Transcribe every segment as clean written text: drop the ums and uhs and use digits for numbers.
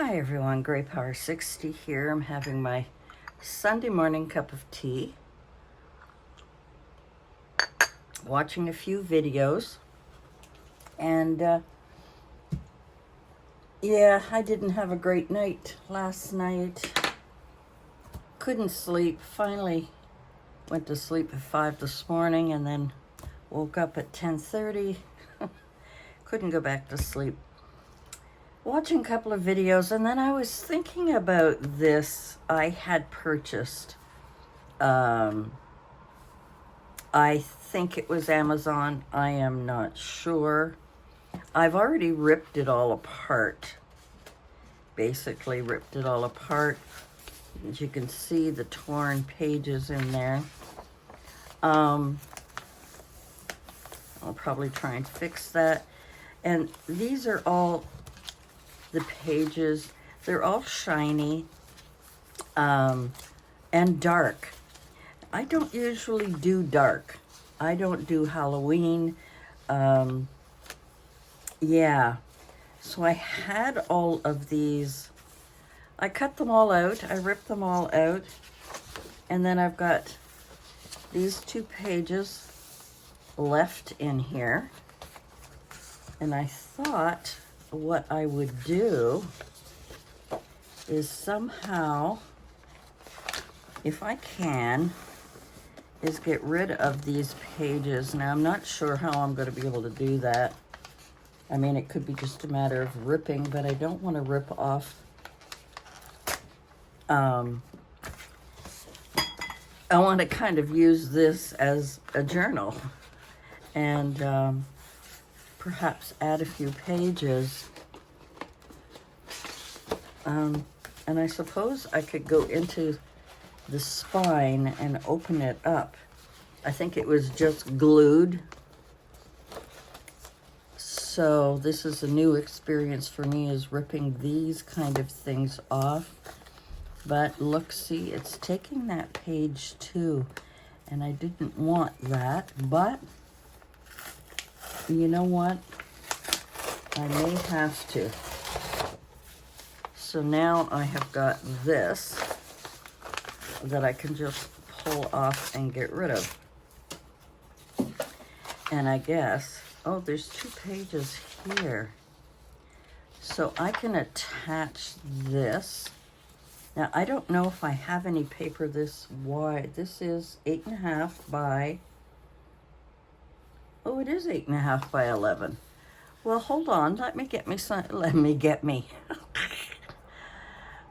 Hi everyone, Grey Power 60 here. I'm having my Sunday morning cup of tea, watching a few videos, and yeah, I didn't have a great night last night. Couldn't sleep. Finally went to sleep at 5 this morning and then woke up at 10:30. Couldn't go back to sleep. Watching a couple of videos, and then I was thinking about this. I had purchased, I think it was Amazon. I am not sure. I've already ripped it all apart. Basically ripped it all apart. As you can see, the torn pages in there. I'll probably try and fix that. And these are all the pages. They're all shiny and dark. I don't usually do dark. I don't do Halloween. Yeah, so I had all of these. I cut them all out. I ripped them all out. And then I've got these two pages left in here. And I thought what I would do is somehow, if I can, is get rid of these pages. Now, I'm not sure how I'm going to be able to do that. I mean, it could be just a matter of ripping, but I don't want to rip off. I want to kind of use this as a journal and perhaps add a few pages. And I suppose I could go into the spine and open it up. I think it was just glued. So this is a new experience for me, is ripping these kind of things off. But look, see, it's taking that page too. And I didn't want that, but you know what? I may have to. So now I have got this that I can just pull off and get rid of. And I guess, oh, there's two pages here. So I can attach this. Now, I don't know if I have any paper this wide. This is 8.5 by, oh, it is 8.5 by 11. Well, hold on, let me get me.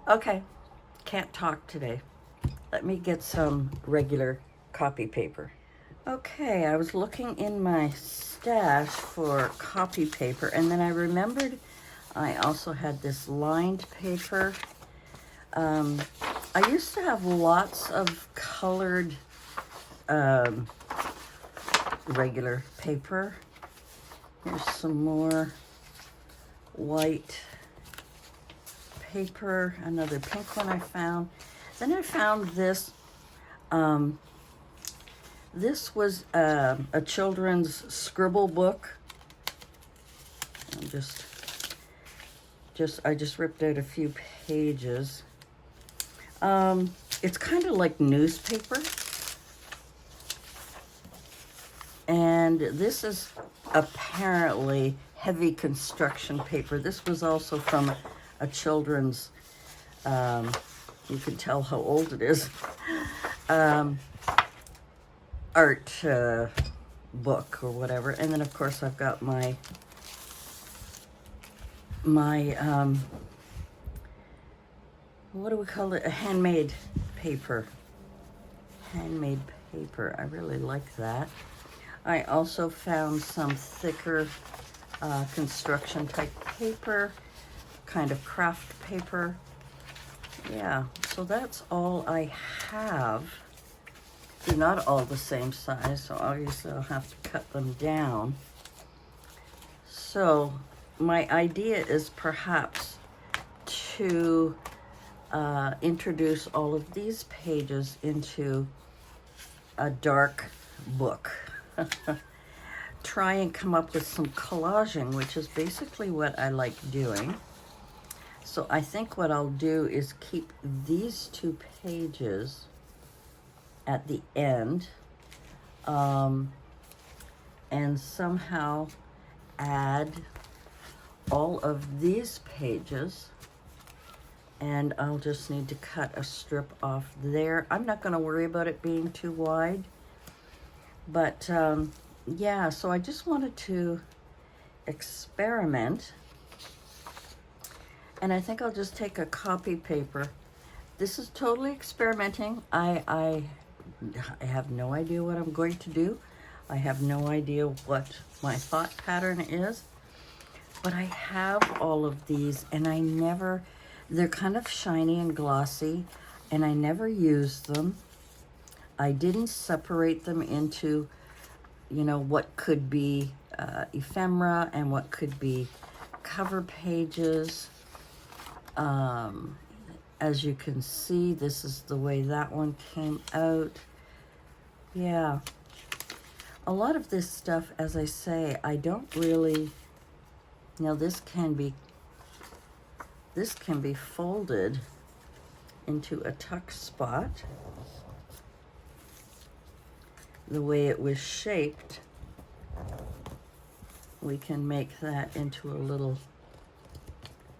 Okay, can't talk today. Let me get some regular copy paper. Okay, I was looking in my stash for copy paper, and then I remembered I also had this lined paper. I used to have lots of colored regular paper. Here's some more white paper, another pink one I found. Then I found this. This was a children's scribble book. I just ripped out a few pages. It's kind of like newspaper. And this is apparently heavy construction paper. This was also from a children's, you can tell how old it is, art book or whatever. And then of course I've got my what do we call it? A handmade paper. Handmade paper. I really like that. I also found some thicker construction type paper, kind of craft paper. Yeah, so that's all I have. They're not all the same size, so obviously I'll have to cut them down. So my idea is perhaps to introduce all of these pages into a dark book. Try and come up with some collaging, which is basically what I like doing. So I think what I'll do is keep these 2 pages at the end, and somehow add all of these pages, and I'll just need to cut a strip off there. I'm not going to worry about it being too wide, but yeah, so I just wanted to experiment, and I think I'll just take a copy paper. This is totally experimenting. I have no idea what I'm going to do. I have no idea what my thought pattern is, but I have all of these, and they're kind of shiny and glossy, and I never use them. I didn't separate them into, you know, what could be ephemera and what could be cover pages. As you can see, this is the way that one came out. Yeah. A lot of this stuff, as I say, I don't really, now this can be folded into a tuck spot. The way it was shaped, we can make that into a little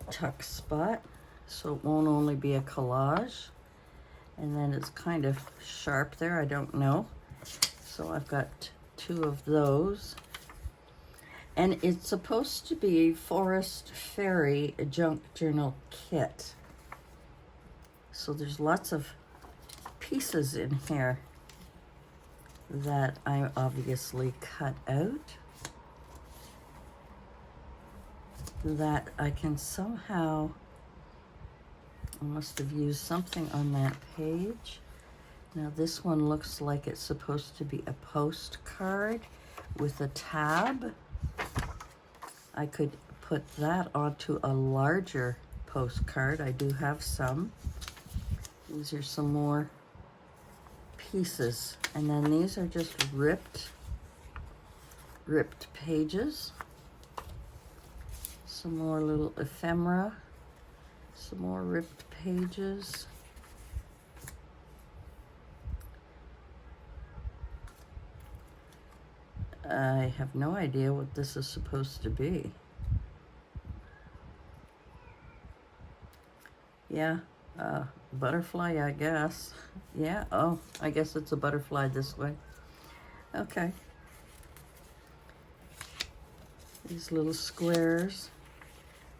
tuck spot, so it won't only be a collage. And then it's kind of sharp there, I don't know. So I've got 2 of those. And it's supposed to be Forest Fairy Junk Journal Kit. So there's lots of pieces in here that I obviously cut out, that I can somehow, I must have used something on that page. Now this one looks like it's supposed to be a postcard with a tab. I could put that onto a larger postcard. I do have some. These are some more pieces. And then these are just ripped pages. Some more little ephemera. Some more ripped pages. I have no idea what this is supposed to be. Yeah, butterfly, I guess. Yeah, oh, I guess it's a butterfly this way. Okay. These little squares,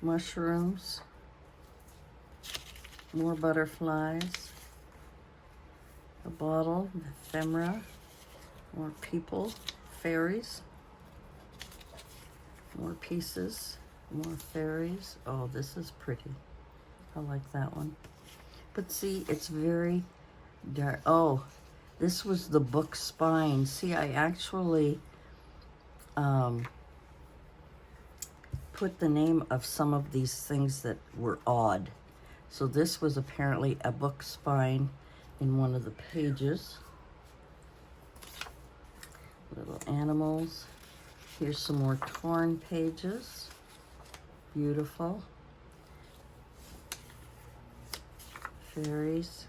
mushrooms, more butterflies, a bottle, ephemera, more people, fairies, more pieces, more fairies. Oh, this is pretty. I like that one. But see, it's very dark. Oh, this was the book spine. See, I actually put the name of some of these things that were odd. So this was apparently a book spine in one of the pages. Little animals. Here's some more torn pages. Beautiful. Fairies.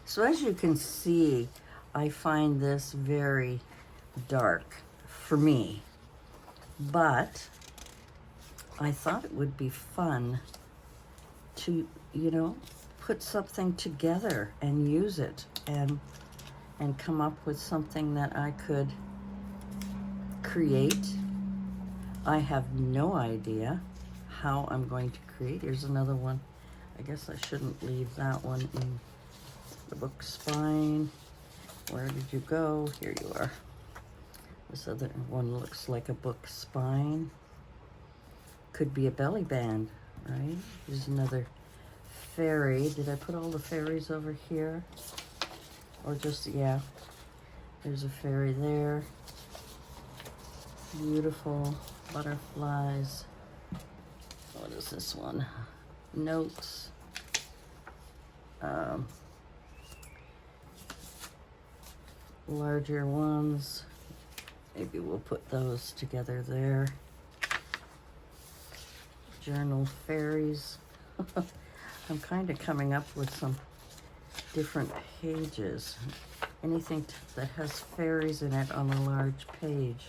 So as you can see, I find this very dark for me, but I thought it would be fun to, you know, put something together and use it and come up with something that I could create. I have no idea how I'm going to create. Here's another one. I guess I shouldn't leave that one in the book spine. Where did you go? Here you are. This other one looks like a book spine. Could be a belly band, right? Here's another fairy. Did I put all the fairies over here? Or just, yeah. There's a fairy there. Beautiful butterflies. What is this one? Notes. Larger ones. Maybe we'll put those together there. Journal fairies. I'm kind of coming up with some different pages. Anything that has fairies in it on a large page.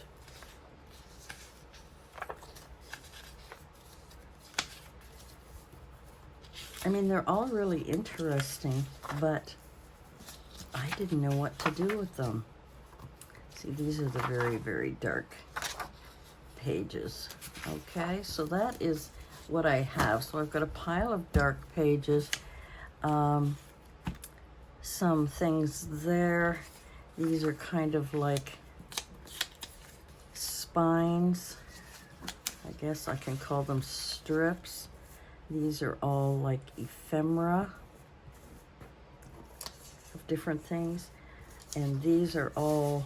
I mean, they're all really interesting, but I didn't know what to do with them. See, these are the very, very dark pages. Okay, so that is what I have. So I've got a pile of dark pages, some things there. These are kind of like spines. I guess I can call them strips. These are all like ephemera of different things. And these are all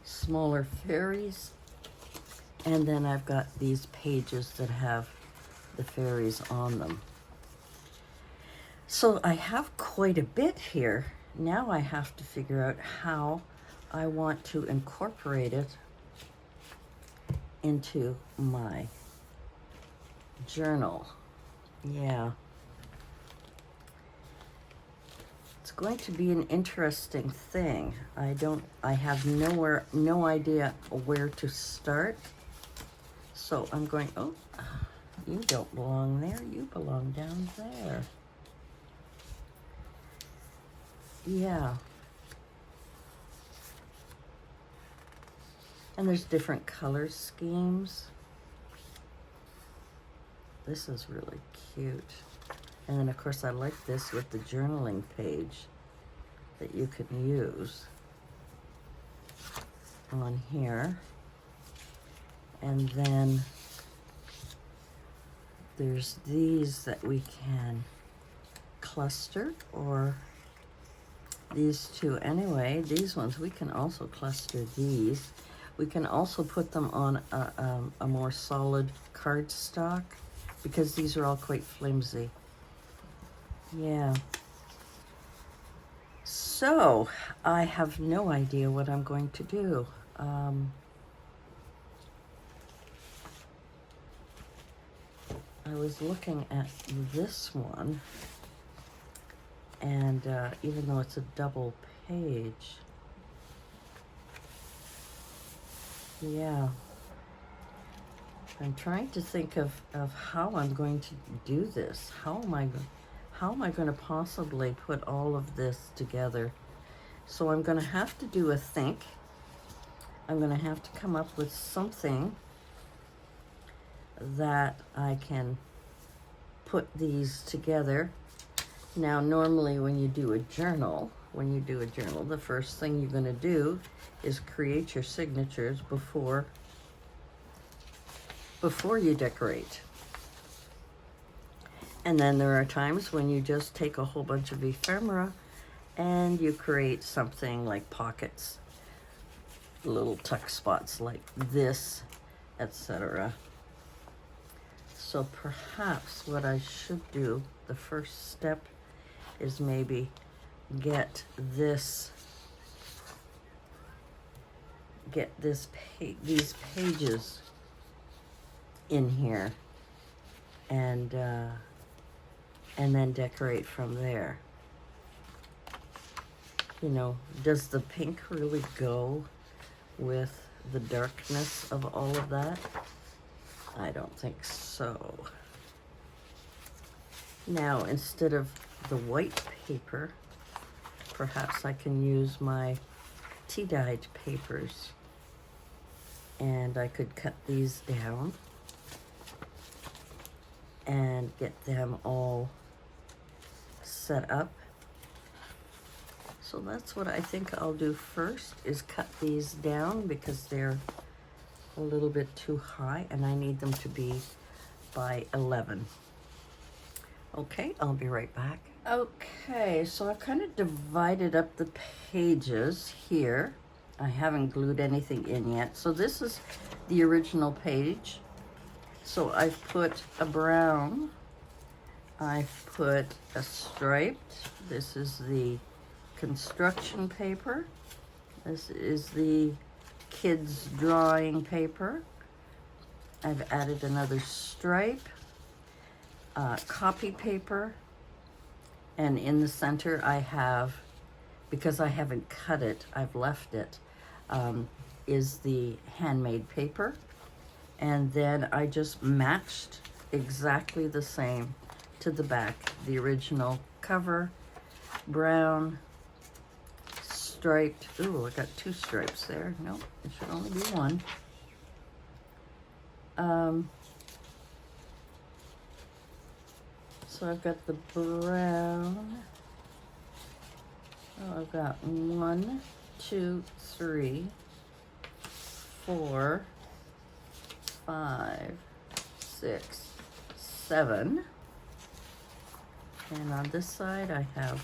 smaller fairies. And then I've got these pages that have the fairies on them. So I have quite a bit here. Now I have to figure out how I want to incorporate it into my journal. Yeah. It's going to be an interesting thing. I have no idea where to start. So I'm going, oh, you don't belong there. You belong down there. Yeah. And there's different color schemes. This is really cute. And then of course I like this with the journaling page that you can use on here. And then there's these that we can cluster, or these two anyway. These ones, we can also cluster these. We can also put them on a more solid cardstock because these are all quite flimsy. Yeah. So I have no idea what I'm going to do. I was looking at this one, and even though it's a double page, yeah, I'm trying to think of how I'm going to do this. How am I going to possibly put all of this together? So I'm going to have to do a think. I'm going to have to come up with something that I can put these together. Now, normally when you do a journal, the first thing you're going to do is create your signatures before you decorate. And then there are times when you just take a whole bunch of ephemera and you create something like pockets, little tuck spots like this, etc. So perhaps what I should do, the first step, is maybe get these pages in here, and then decorate from there. You know, does the pink really go with the darkness of all of that? I don't think so. Now, instead of the white paper, perhaps I can use my tea-dyed papers, and I could cut these down and get them all set up. So that's what I think I'll do first, is cut these down because they're a little bit too high and I need them to be by 11. Okay, I'll be right back. Okay, so I've kind of divided up the pages here. I haven't glued anything in yet. So this is the original page. So I've put a brown, I've put a striped. This is the construction paper. This is the kids drawing paper. I've added another stripe. copy paper, and in the center I have, because I haven't cut it, I've left it, is the handmade paper. And then I just matched exactly the same to the back, the original cover, brown, striped. Ooh, I got 2 stripes there. Nope, it should only be 1. So I've got the brown. Oh, I've got 1, 2, 3, 4, 5, 6, 7. And on this side I have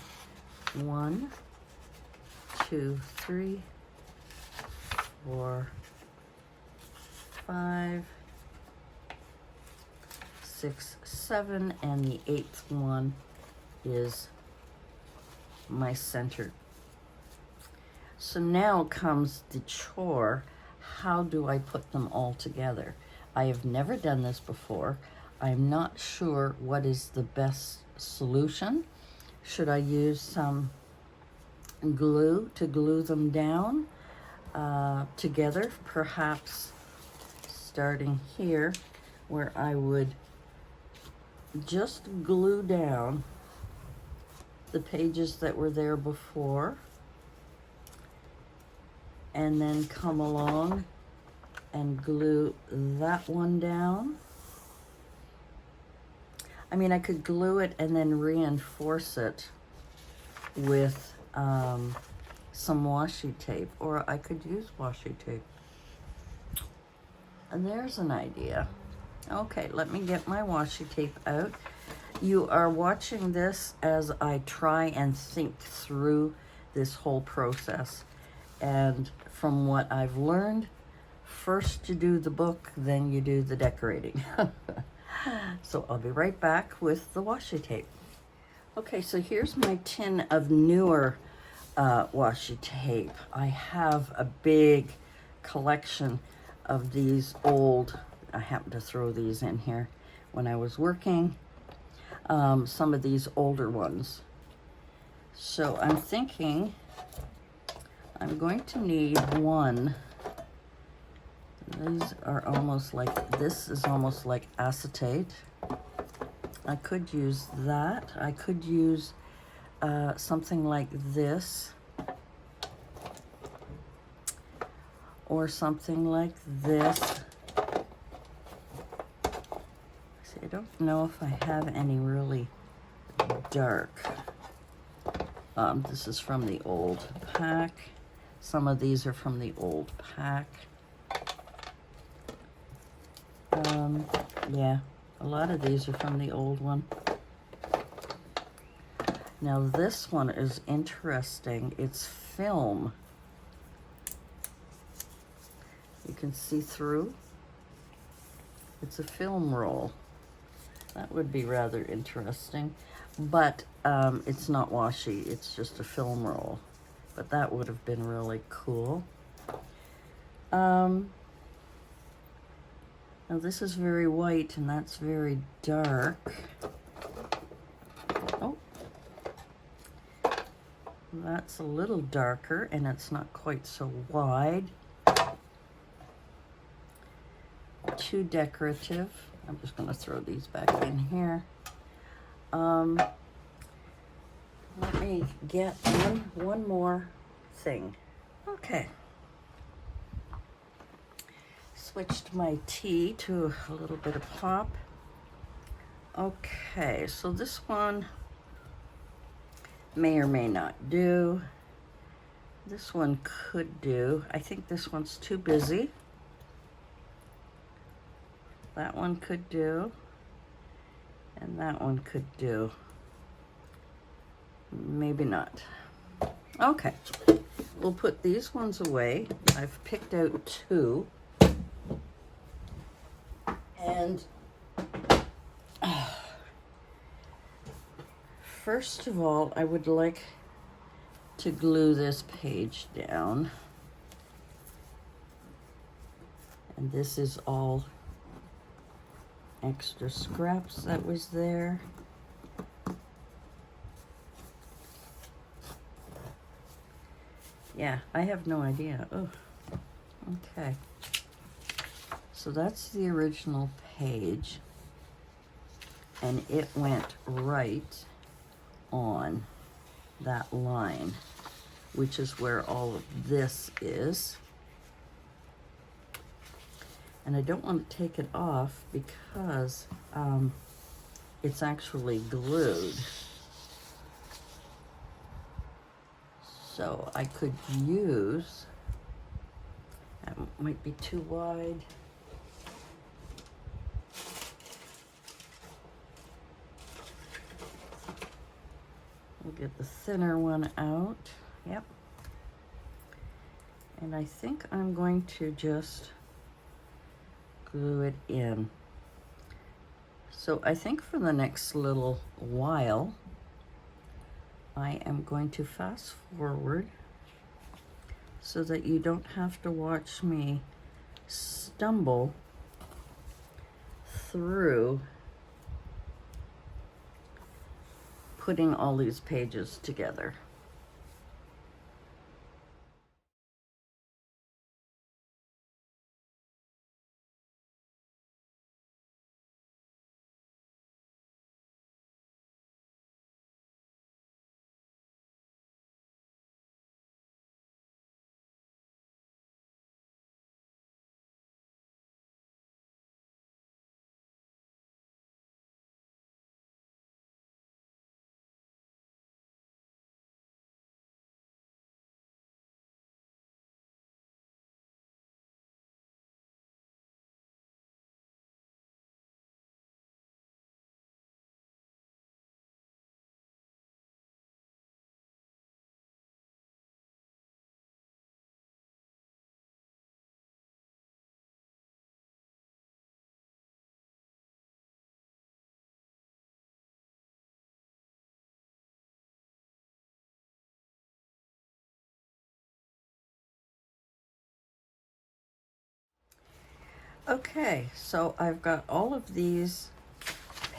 1, 2, 3, 4, 5, 6, 7, and the 8th one is my center. So now comes the chore. How do I put them all together? I have never done this before. I'm not sure what is the best solution. Should I use some glue to glue them down together? Perhaps starting here, where I would just glue down the pages that were there before, and then come along and glue that one down. I mean, I could glue it and then reinforce it with some washi tape, or I could use washi tape. And there's an idea. Okay, let me get my washi tape out. You are watching this as I try and think through this whole process. And from what I've learned, first you do the book, then you do the decorating. So I'll be right back with the washi tape. Okay, so here's my tin of newer washi tape. I have a big collection of these old, I happened to throw these in here when I was working, some of these older ones. So I'm thinking I'm going to need one. These are almost like, this is almost like acetate. I could use that. I could use something like this, or something like this. See, I don't know if I have any really dark. This is from the old pack. Some of these are from the old pack. Yeah, a lot of these are from the old one. Now this one is interesting. It's film. You can see through. It's a film roll. That would be rather interesting. But it's not washi, it's just a film roll. But that would have been really cool. Now this is very white and that's very dark. Oh, that's a little darker and it's not quite so wide. Too decorative. I'm just going to throw these back in here. Let me get one more thing. Okay. Switched my tea to a little bit of pop. Okay, so this one may or may not do. This one could do. I think this one's too busy. That one could do. And that one could do. Maybe not. Okay, we'll put these ones away. I've picked out 2. And first of all, I would like to glue this page down. And this is all extra scraps that was there. Yeah, I have no idea. Oh, okay. So that's the original page, and it went right on that line, which is where all of this is. And I don't want to take it off because it's actually glued. So I could use, that might be too wide. We'll get the thinner one out. Yep. And I think I'm going to just glue it in. So I think for the next little while, I am going to fast forward so that you don't have to watch me stumble through putting all these pages together. Okay, so I've got all of these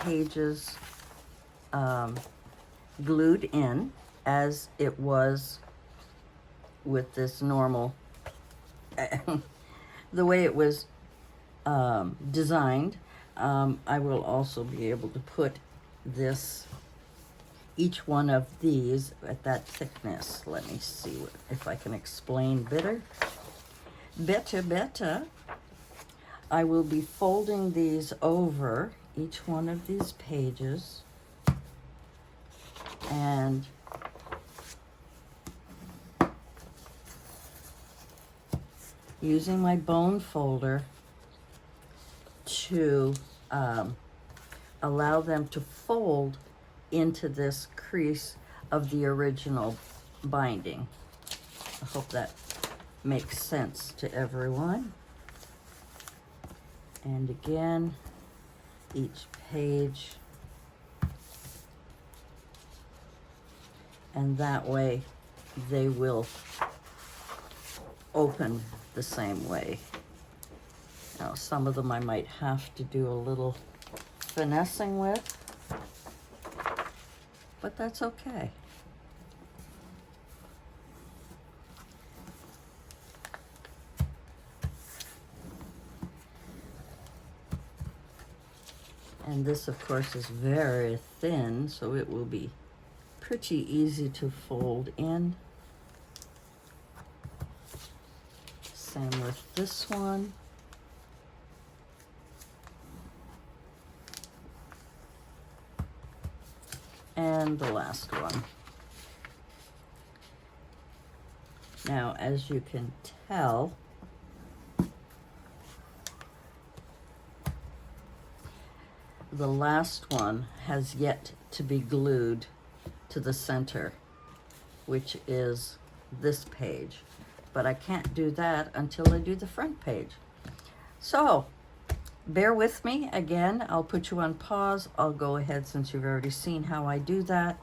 pages glued in as it was with this normal, the way it was designed. I will also be able to put this, each one of these at that thickness. Let me see if I can explain better. I will be folding these over each one of these pages and using my bone folder to allow them to fold into this crease of the original binding. I hope that makes sense to everyone. And again, each page, and that way they will open the same way. Now, some of them I might have to do a little finessing with, but that's okay. And this, of course, is very thin, so it will be pretty easy to fold in. Same with this one. And the last one. Now, as you can tell, the last one has yet to be glued to the center, which is this page. But I can't do that until I do the front page. So, bear with me. Again, I'll put you on pause. I'll go ahead, since you've already seen how I do that.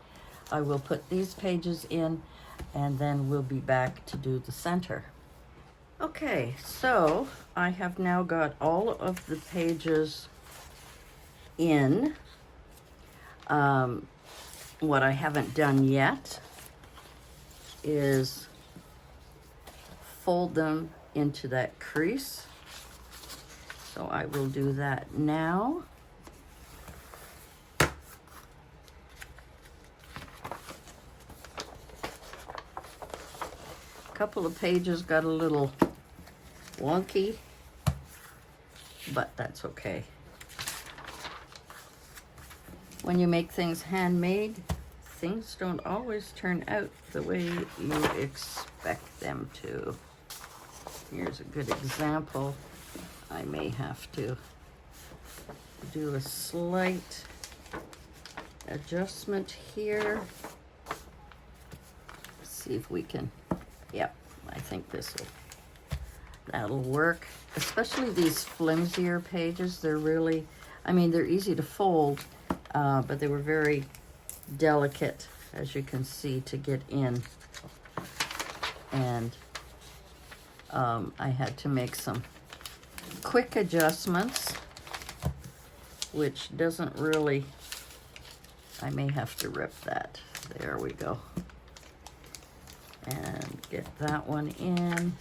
I will put these pages in, and then we'll be back to do the center. Okay, so I have now got all of the pages in. What I haven't done yet is fold them into that crease. So I will do that now. A couple of pages got a little wonky, but that's okay. When you make things handmade, things don't always turn out the way you expect them to. Here's a good example. I may have to do a slight adjustment here. Let's see if we can, yep, I think that'll work. Especially these flimsier pages, they're really, I mean, they're easy to fold, but they were very delicate, as you can see, to get in. And I had to make some quick adjustments, which doesn't really, I may have to rip that. There we go. And get that one in.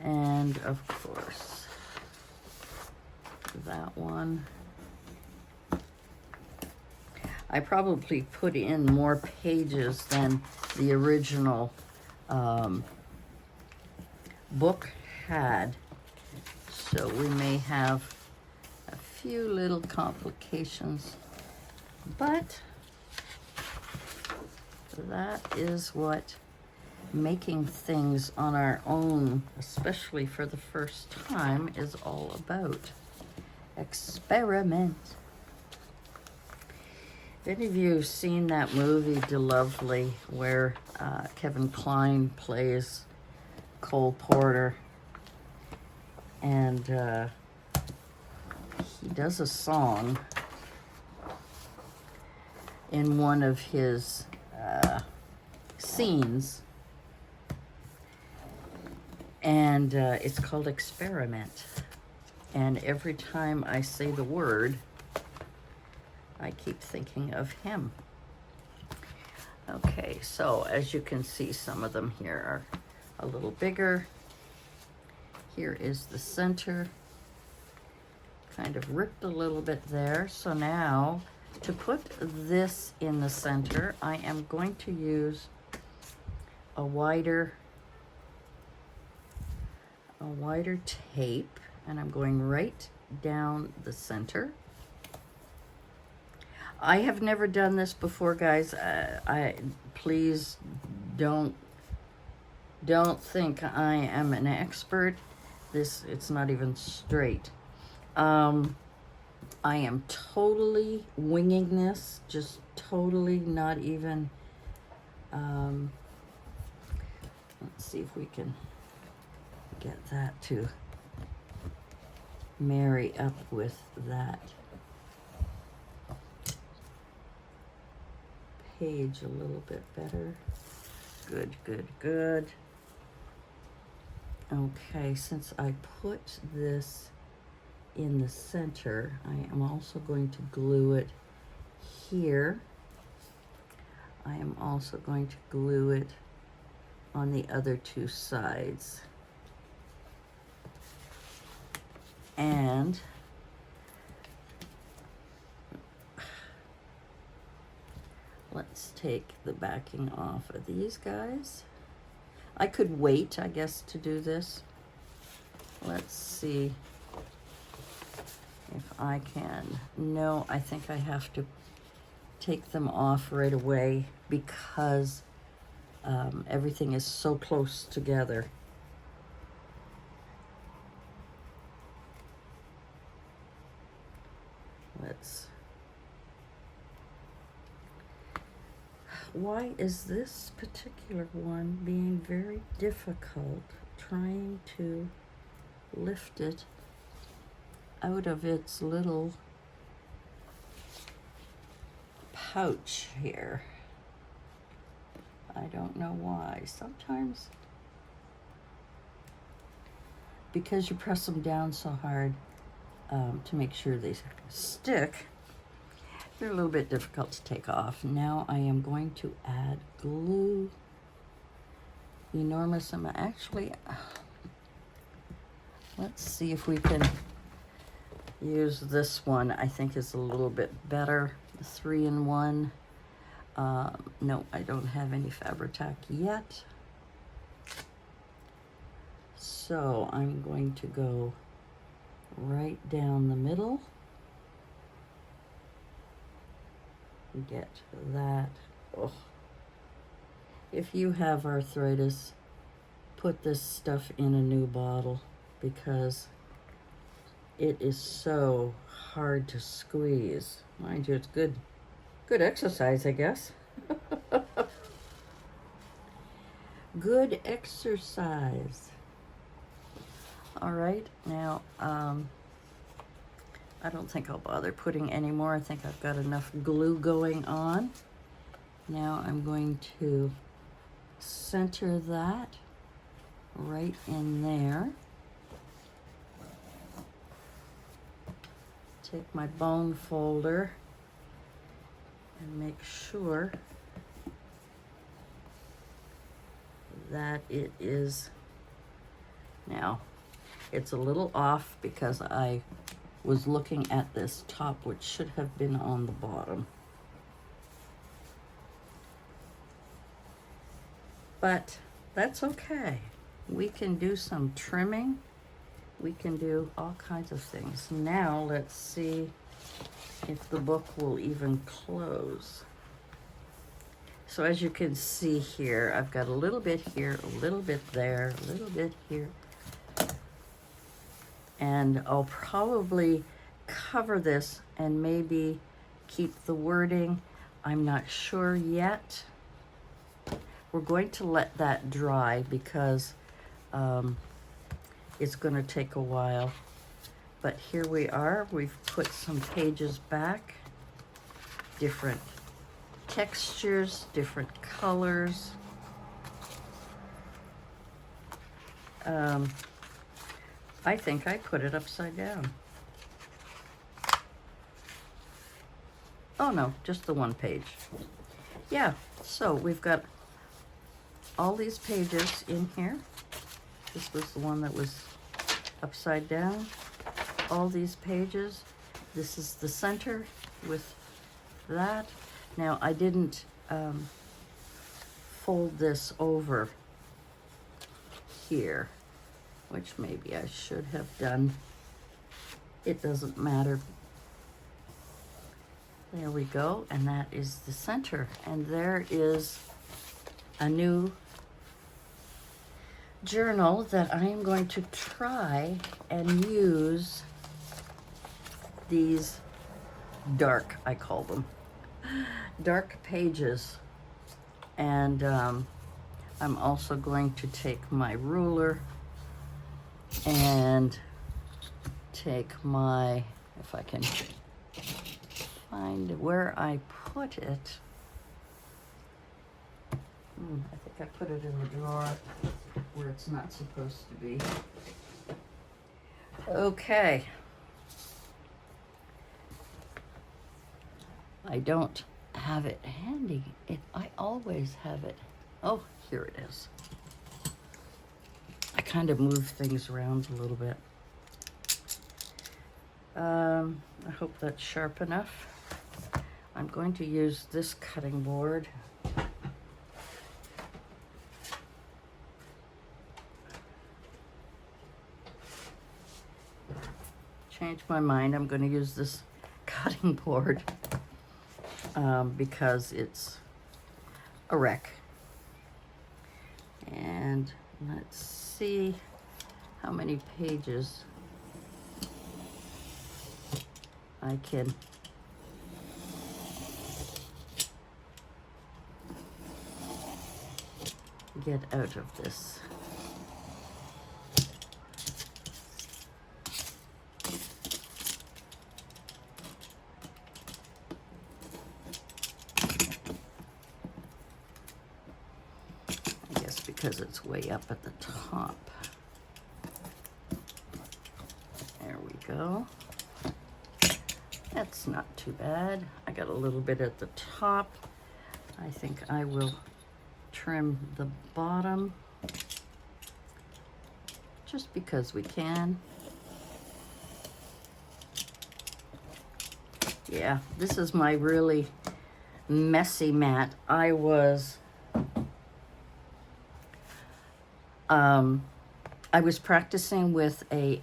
And of course, that one. I probably put in more pages than the original book had. So we may have a few little complications, but that is what making things on our own, especially for the first time, is all about. Experiment. If any of you have seen that movie, DeLovely, where Kevin Kline plays Cole Porter, and he does a song in one of his scenes, and it's called Experiment. And every time I say the word, I keep thinking of him. Okay, so as you can see, some of them here are a little bigger. Here is the center. Kind of ripped a little bit there. So now, to put this in the center, I am going to use a wider tape, and I'm going right down the center. I have never done this before, guys. Please don't think I am an expert. It's not even straight. I am totally winging this, just totally not even. Let's see if we can get that to marry up with that page a little bit better. Good, good, good. Okay, since I put this in the center, I am also going to glue it here. I am also going to glue it on the other two sides. And let's take the backing off of these guys. I could wait, I guess, to do this. Let's see if I can. No, I think I have to take them off right away because everything is so close together. Why is this particular one being very difficult, trying to lift it out of its little pouch here? I don't know why. Sometimes because you press them down so hard to make sure they stick, they're a little bit difficult to take off. Now I am going to add glue. Enormous amount. Actually, let's see if we can use this one. I think is a little bit better. The 3-in-1. No, I don't have any Fabri-Tac yet. So I'm going to go right down the middle. Get that. Oh. If you have arthritis, put this stuff in a new bottle because it is so hard to squeeze. Mind you, it's good exercise, I guess. Good exercise. All right, now I don't think I'll bother putting any more. I think I've got enough glue going on. Now I'm going to center that right in there. Take my bone folder and make sure that it is. Now it's a little off because I was looking at this top, which should have been on the bottom. But that's okay. We can do some trimming. We can do all kinds of things. Now let's see if the book will even close. So as you can see here, I've got a little bit here, a little bit there, a little bit here. And I'll probably cover this and maybe keep the wording. I'm not sure yet. We're going to let that dry because it's going to take a while. But here we are. We've put some pages back. Different textures, different colors. I think I put it upside down. Oh no, just the one page. Yeah, so we've got all these pages in here. This was the one that was upside down. All these pages. This is the center with that. Now I didn't fold this over here, which maybe I should have done. It doesn't matter. There we go, and that is the center. And there is a new journal that I am going to try and use these dark, I call them, dark pages. And I'm also going to take my ruler and take my, if I can find where I put it. I think I put it in the drawer where it's not supposed to be. Okay. I don't have it handy. I always have it. Oh, here it is. I kind of move things around a little bit. I hope that's sharp enough. I'm going to use this cutting board. Change my mind. I'm going to use this cutting board because it's a wreck. And let's see how many pages I can get out of this. because it's way up at the top. There we go. That's not too bad. I got a little bit at the top. I think I will trim the bottom just because we can. Yeah, this is my really messy mat. I was practicing with a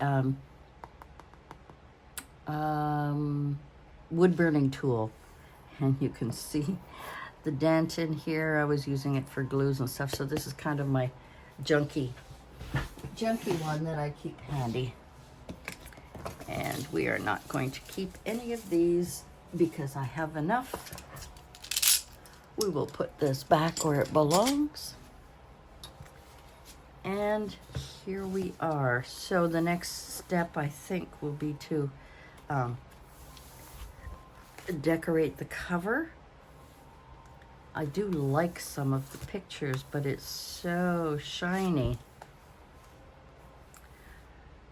wood burning tool, and you can see the dent in here. I was using it for glues and stuff, so this is kind of my junky one that I keep handy. And we are not going to keep any of these because I have enough. We will put this back where it belongs. And here we are. So the next step, I think, will be to decorate the cover. I do like some of the pictures, but it's so shiny.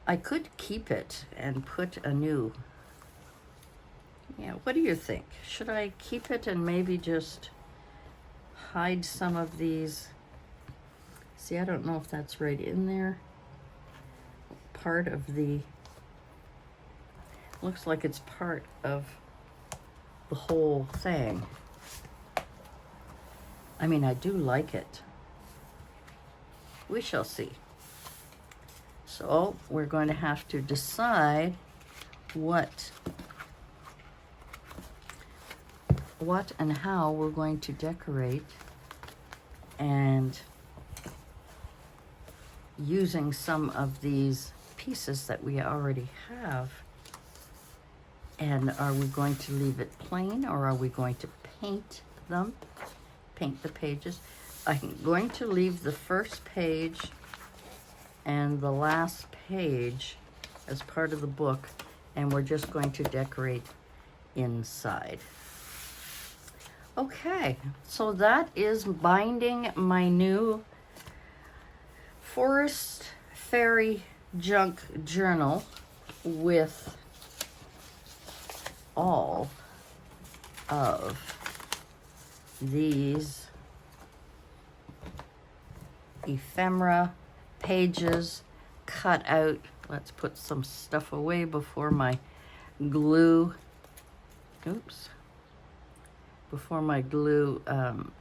I could keep it and put a new. Yeah, what do you think? Should I keep it and maybe just hide some of these? See, I don't know if that's right in there. Part of the, looks like it's part of the whole thing. I mean, I do like it. We shall see. So we're going to have to decide what and how we're going to decorate, and using some of these pieces that we already have. And are we going to leave it plain, or are we going to paint them? Paint the pages. I'm going to leave the first page and the last page as part of the book, and we're just going to decorate inside. Okay, so that is binding my new Forest Fairy Junk Journal with all of these ephemera pages cut out. Let's put some stuff away before my glue, before my glue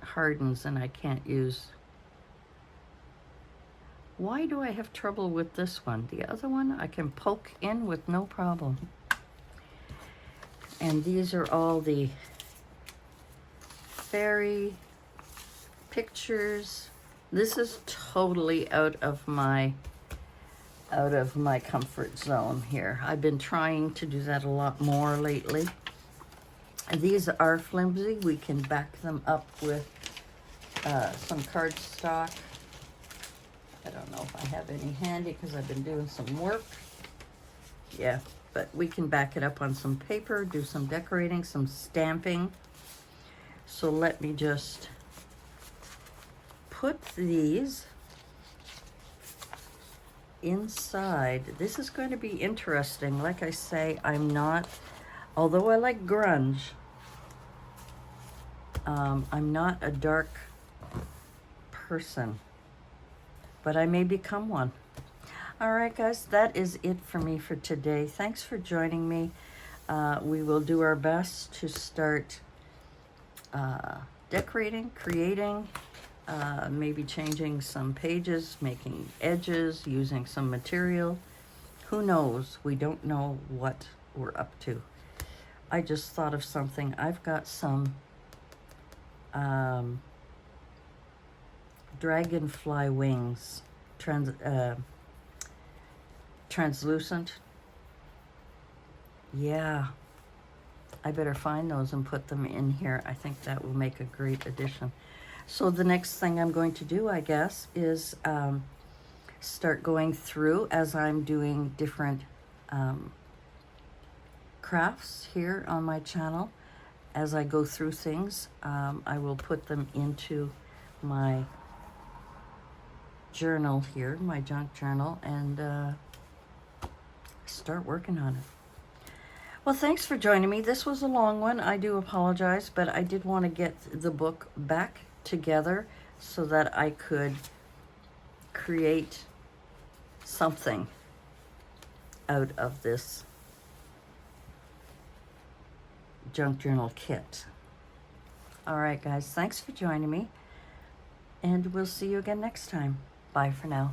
hardens and I can't use. Why do I have trouble with this one? The other one I can poke in with no problem. And these are all the fairy pictures. This is totally out of my comfort zone here. I've been trying to do that a lot more lately. These are flimsy. We can back them up with some cardstock. I don't know if I have any handy because I've been doing some work. Yeah, but we can back it up on some paper, do some decorating, some stamping. So let me just put these inside. This is going to be interesting. Like I say, I'm not, although I like grunge, I'm not a dark person, but I may become one. All right, guys, that is it for me for today. Thanks for joining me. We will do our best to start decorating, creating, maybe changing some pages, making edges, using some material. Who knows? We don't know what we're up to. I just thought of something. I've got some dragonfly wings, translucent. Yeah, I better find those and put them in here. I think that will make a great addition. So the next thing I'm going to do, I guess, is start going through as I'm doing different crafts here on my channel. As I go through things, I will put them into my journal here, my junk journal, and start working on it. Well, thanks for joining me. This was a long one. I do apologize, but I did want to get the book back together so that I could create something out of this junk journal kit. All right, guys, thanks for joining me, and we'll see you again next time. Bye for now.